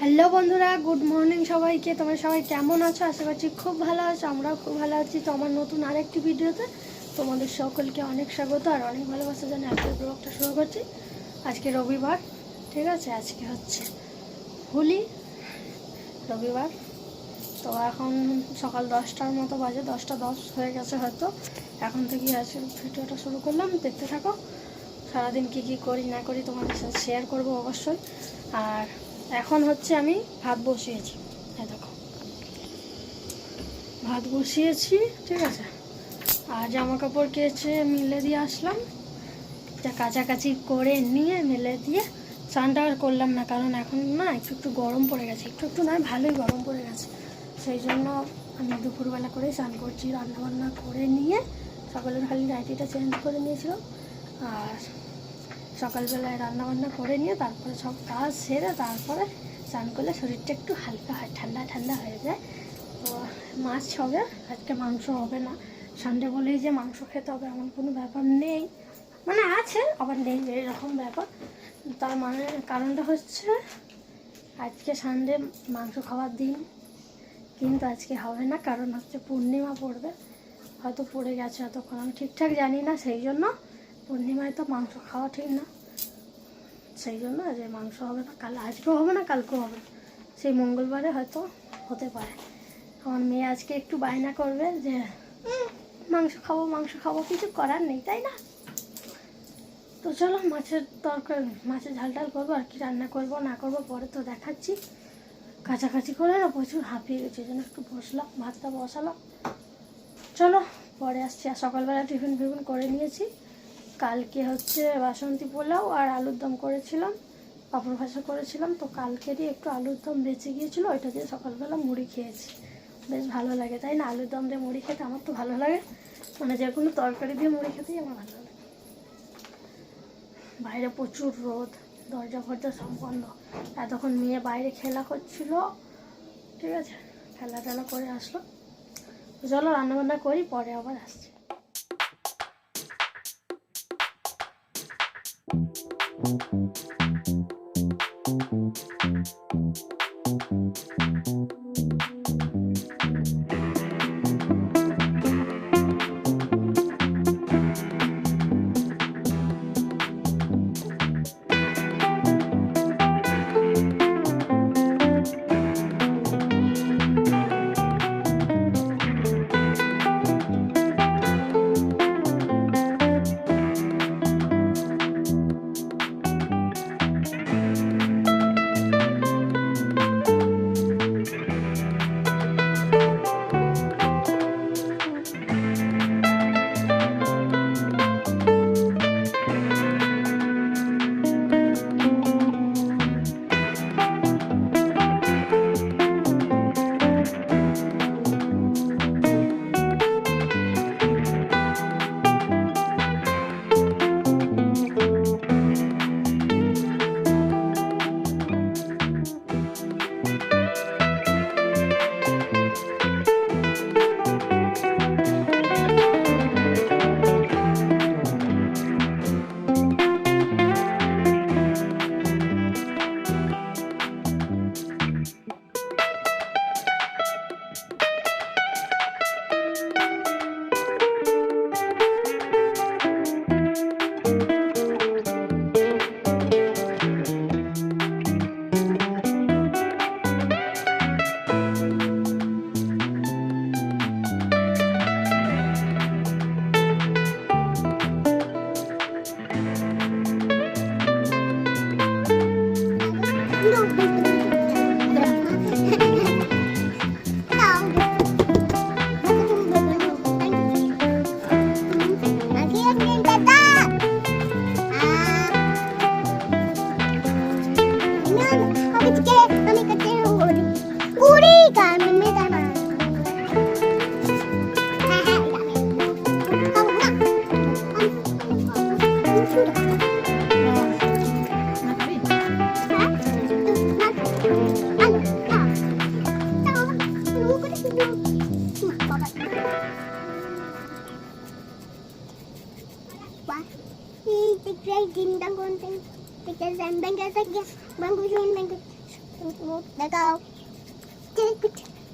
Hello বন্ধুরা, good morning সবাইকে। তোমরা সবাই কেমন আছো? আশা করছি খুব ভালো আছো। আমরাও খুব ভালো আছি। তো আমার নতুন আরেকটি ভিডিওতে তোমাদের সকলকে অনেক স্বাগত আর অনেক ভালোবাসা জানিয়ে আজকের ব্লগটা শুরু করছি। আজকে রবিবার, ঠিক আছে? আজকে হচ্ছে হোলি, রবিবার। তো এখন সকাল 10টার মতো বাজে, 10টা 10 হয়ে গেছে হয়তো। এখন থেকে আজকে ভিডিওটা শুরু করলাম, দেখতে থাকো। সারাদিন কী কী করি না করি তোমাদের সাথে শেয়ার করবো অবশ্যই। আর এখন হচ্ছে আমি ভাত বসিয়েছি, দেখো ভাত বসিয়েছি, ঠিক আছে। আর জামা কাপড় কেচে মিলে দিয়ে আসলাম, যা কাচাকাচি করে নিয়ে মেলে দিয়ে স্নানটা আর করলাম না, কারণ এখন না একটু গরম পড়ে গেছে, একটু নয় ভালোই গরম পড়ে গেছে। সেই জন্য আমি দুপুরবেলা করেই স্নান করছি। রান্নাবান্না করে নিয়ে সকালের খালি নাইটিটা চেঞ্জ করে নিয়েছিলাম, আর সকালবেলায় রান্নাবান্না করে নিয়ে তারপরে সব কাজ সেরে তারপরে স্নান করলে শরীরটা একটু হালকা হয়, ঠান্ডা ঠান্ডা হয়ে যায়। তো মাছ হবে আজকে, মাংস হবে না। সানডে বলেই যে মাংস খেতে হবে এমন কোনো ব্যাপার নেই, মানে আছে আবার নেই, এরকম ব্যাপার। তার মানে কারণটা হচ্ছে আজকে সানডে মাংস খাওয়ার দিন, কিন্তু আজকে হবে না, কারণ হচ্ছে পূর্ণিমা পড়বে, হয়তো পড়ে গেছে এতক্ষণ, আমি ঠিকঠাক জানি না। সেই জন্য পূর্ণিমায় তো মাংস খাওয়া ঠিক না, সেই জন্য যে মাংস হবে না। আজকেও হবে না, কালকেও হবে না, সেই মঙ্গলবারে হয়তো হতে পারে। আমার মেয়ে আজকে একটু বায়না করবে যে মাংস খাবো, কিছু করার নেই, তাই না? তো চলো মাছের তরকারি, মাছের ঝাল টাল করবো, আর কি রান্না করবো না করবো পরে তো দেখাচ্ছি। কাছাকাছি করে না প্রচুর হাঁপিয়ে গেছে, এই জন্য একটু বসলাম, ভাতটা বসালাম। চলো পরে আসছি। আর সকালবেলা টিফিন করে নিয়েছি। কালকে হচ্ছে বাসন্তী পোলাও আর আলুর দম করেছিলাম, পাঁপড় ভাজা করেছিলাম। তো কালকেরই একটু আলুর দম বেঁচে গিয়েছিলো, ওইটা দিয়ে সকালবেলা মুড়ি খেয়েছি। বেশ ভালো লাগে, তাই না? আলুর দম দিয়ে মুড়ি খেতে আমার তো ভালো লাগে, মানে যে কোনো তরকারি দিয়ে মুড়ি খেতেই আমার ভালো লাগে। বাইরে প্রচুর রোদ, দরজা ফরজা সব বন্ধ। এতক্ষণ মেয়ে বাইরে খেলা করছিল, ঠিক আছে, খেলা টেলা করে আসলো। চলো রান্নাবান্না করি, পরে আবার আসছি। দেখাও।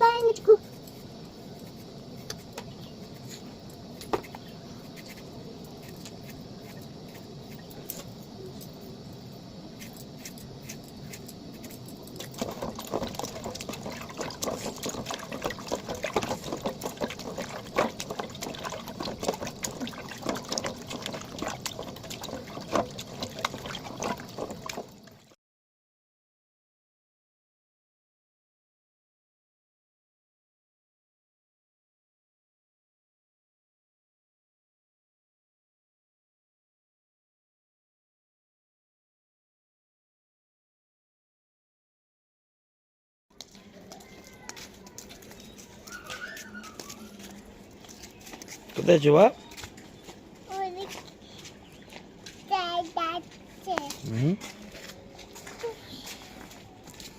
বাই। কোথায় আছো বাপ?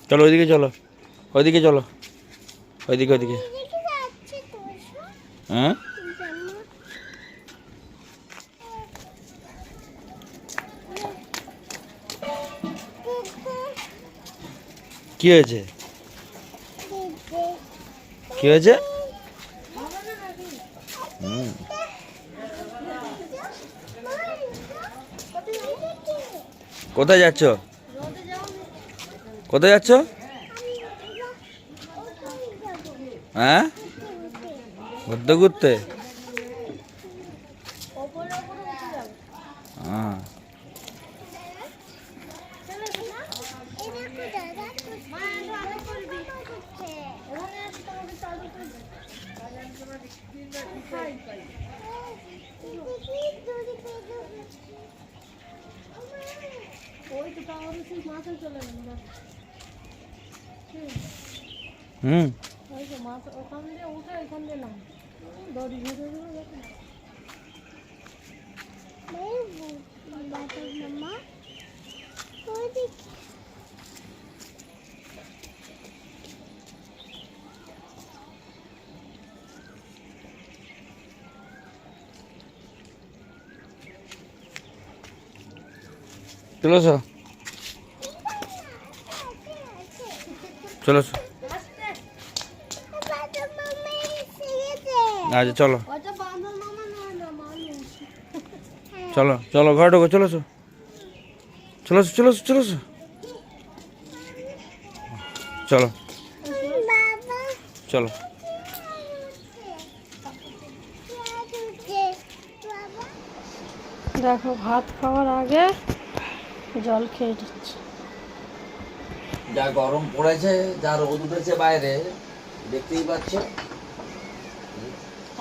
চলো ওইদিকে চলো, ওইদিকে চলো, ওইদিকে ওইদিকে। হ্যাঁ কি হয়েছে? কি হয়েছে? কোথায় যাচ্ছ? কোথায় যাচ্ছ? হ্যাঁ ঘুরতে ঘুরতে। হ্যাঁ হুম চলো চলো চলো আচ্ছা চলো চলো চলো ঘরে ঢোকো, চলো চলো চলো চলো চলো চলো। দেখো ভাত খাওয়ার আগে জল খেয়ে যাচ্ছে। যা গরম পড়েছে, যা রোদ উঠেছে বাইরে, দেখতেই পাচ্ছ।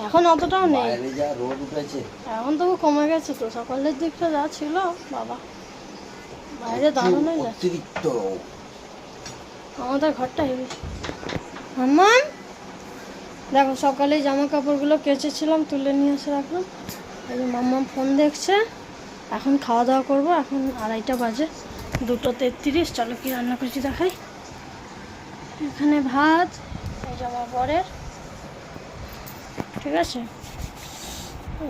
এখন অতটাও নেই, বাইরে যা রোদ উঠেছে। এখন তবু কমে গেছে তো, সকালের দিকটা যা ছিল বাবা বাইরে দাঁড়ানোই যাচ্ছে। অতিরিক্ত রোদ। আমাদের ঘরটা হেবি। আমার দেখো সকালে জামা কাপড়গুলো কেচেছিলাম, তুলে নিয়ে এসে রাখলাম। এই যে মাম্মা ফোন দেখছে। এখন খাওয়া দাওয়া করবো, এখন 2:30 বাজে, 2:33। চলো কি রান্না করছি দেখাই। এখানে ভাত, এই যে আমার বরের, ঠিক আছে।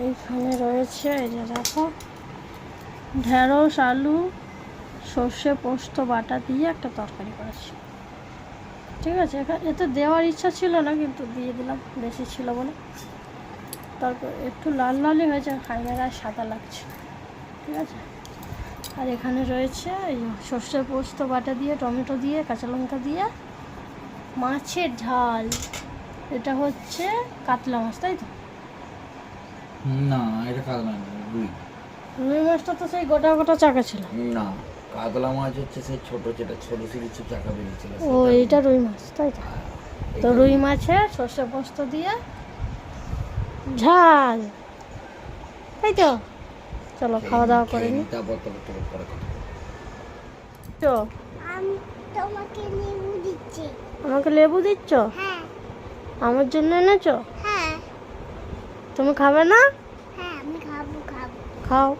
এইখানে রয়েছে এই যে দেখো ঢেঁড়স, আলু, সর্ষে পোস্ত বাটা দিয়ে একটা তরকারি করেছি, ঠিক আছে। এতে দেওয়ার ইচ্ছা ছিল না কিন্তু দিয়ে দিলাম, বেশি ছিল বলে। তারপর একটু লাল লালই হয়েছে, খাইয়ে আর সাদা লাগছে, ঠিক আছে। আর এখানে রয়েছে এই সর্ষে পোস্ত বাটা দিয়ে, টমেটো দিয়ে, কাঁচা লঙ্কা দিয়ে মাছের ঝাল। এটা হচ্ছে কাতলা মাছ, তাই তো? না এটা কাতলা না, রুই। রুই মাছটা তো সেই গোটা গোটা চাকা ছিল। না কাতলা মাছ হচ্ছে সেই ছোট, যেটা ছোট সিরিজ চাকা বেরিয়েছিল। ও এইটা রুই মাছ, তাই তো? তো রুই মাছের সর্ষে পোস্ত দিয়ে ঝাল, তাই তো? চলো খাওয়া দাওয়া করে নি। তো আমি তোমাকে লেবু দিচ্ছি। আমাকে লেবু দিচ্ছ? হ্যাঁ আমার জন্য এনেছো? হ্যাঁ তুমি খাবে না? হ্যাঁ আমি খাবো। খাও।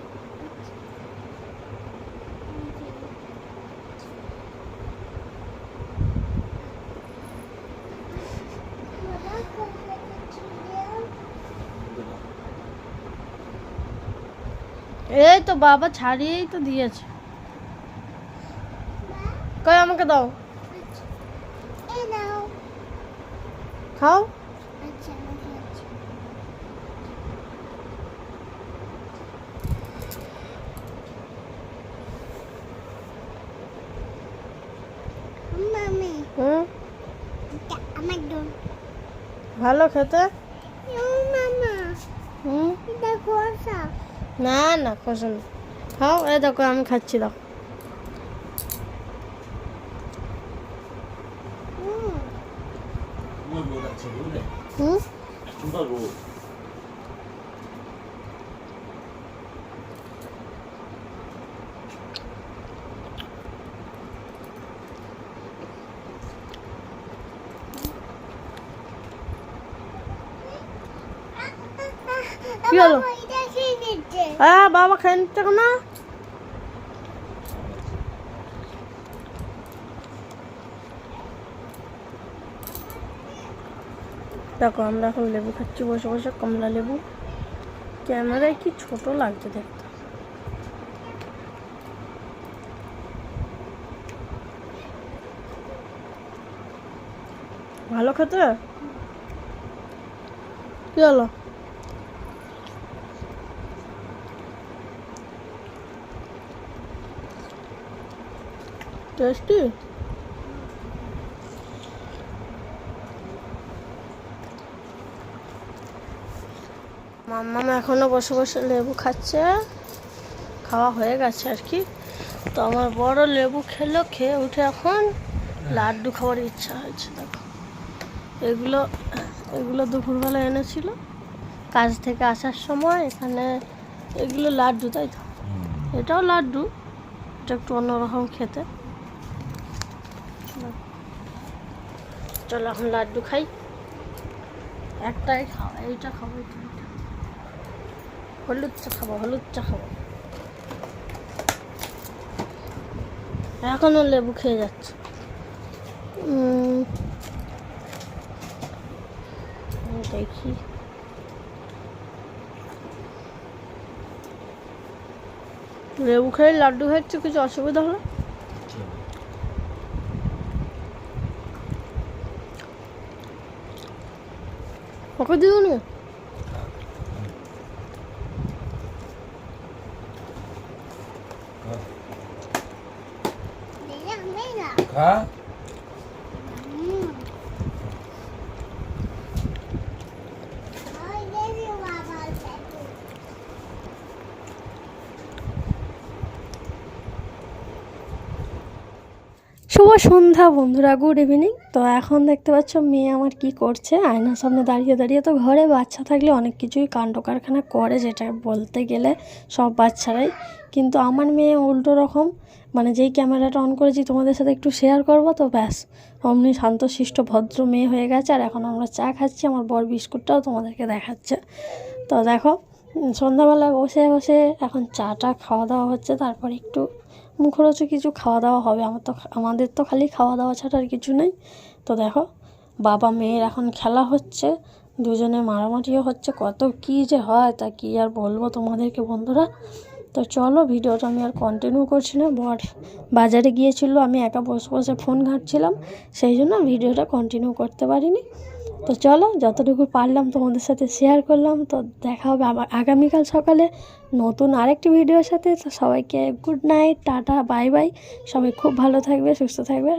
এই তো বাবা ছাড়িয়েই তো দিয়েছে। কই আমাকে দাও। খাও। আচ্ছা আমি খাচ্ছি। মামি হুম, এটা আমার দোন। ভালো খেতে। মামা হুম, এটা খোসা। না না খোসা না। খাও, এই দেখো আমি খাচ্ছি, দাও। সুন্দর রোদ আছে বুঝলে, হুম, সুন্দর রোদ। কি হলো? এটা খেয়ে নিচ্ছে। হ্যাঁ, বাবা খেয়ে নিচ্ছে না। দেখো আমরা এখন লেবু খাচ্ছি বসে বসে, কমলা লেবু। ক্যামেরায় কি ছোট লাগছে দেখতে। ভালো খেতে। কি হলো? টেস্টি। মাম্মা এখনো বসে বসে লেবু খাচ্ছে, খাওয়া হয়ে গেছে আর কি। তো আমার বড় লেবু খেলো, খেয়ে উঠে এখন লাড্ডু খাওয়ার ইচ্ছা হয়েছে। দেখো এগুলো এগুলো দুপুরবেলা এনেছিল কাজ থেকে আসার সময়। এখানে এগুলো লাড্ডু, তাই তো? এটাও লাড্ডু, এটা একটু অন্যরকম খেতে। চলো এখন লাড্ডু খাই। একটাই খাওয়া, এইটা খাবো, এইটা হলুদ চা খাবো, হলুদ চা খাবো। এখনো লেবু খেয়ে যাচ্ছে। দেখি লেবু খেয়ে লাড্ডু খাচ্ছে, কিছু অসুবিধা হলো? ওকে দিও নি। খা। শুভ সন্ধ্যা বন্ধুরা, গুড ইভিনিং। তো এখন দেখতে পাচ্ছ মেয়ে আমার কি করছে, আয়নার সামনে দাঁড়িয়ে দাঁড়িয়ে। তো ঘরে বাচ্চা থাকলে অনেক কিছুই কাণ্ড কারখানা করে, যেটা বলতে গেলে সব বাচ্চারাই। কিন্তু আমার মেয়ে উল্টো রকম, মানে যেই ক্যামেরাটা অন করেছি তোমাদের সাথে একটু শেয়ার করবো, তো ব্যাস অমনি শান্তশিষ্ট ভদ্র মেয়ে হয়ে গেছে। আর এখন আমরা চা খাচ্ছি, আমার বর বিস্কুটটাও তোমাদেরকে দেখাচ্ছে। তো দেখো সন্ধ্যাবেলা বসে বসে এখন চাটা খাওয়া দাওয়া হচ্ছে, তারপর একটু মুখরোচক কিছু খাওয়া দাওয়া হবে। আমাদের তো খালি খাওয়া দাওয়া ছাড়া আর কিছু নেই। তো দেখো বাবা মেয়ের এখন খেলা হচ্ছে, দুজনে মারামারিও হচ্ছে, কত কী যে হয় তা কি আর বলবো তোমাদেরকে বন্ধুরা। তো চলো ভিডিওটা আমি আর কন্টিনিউ করছি না, বর বাজারে গিয়েছিল, আমি একা বসে বসে ফোন ঘাঁটছিলাম, সেই জন্য ভিডিওটা কন্টিনিউ করতে পারিনি। তো চলো যতটুকু পারলাম তোমাদের সাথে শেয়ার করলাম। তো দেখা হবে আবার আগামীকাল সকালে নতুন আরেকটি ভিডিওর সাথে। তো সবাইকে good night, tata, bye bye. সবাই খুব ভালো থাকবে, সুস্থ থাকবে।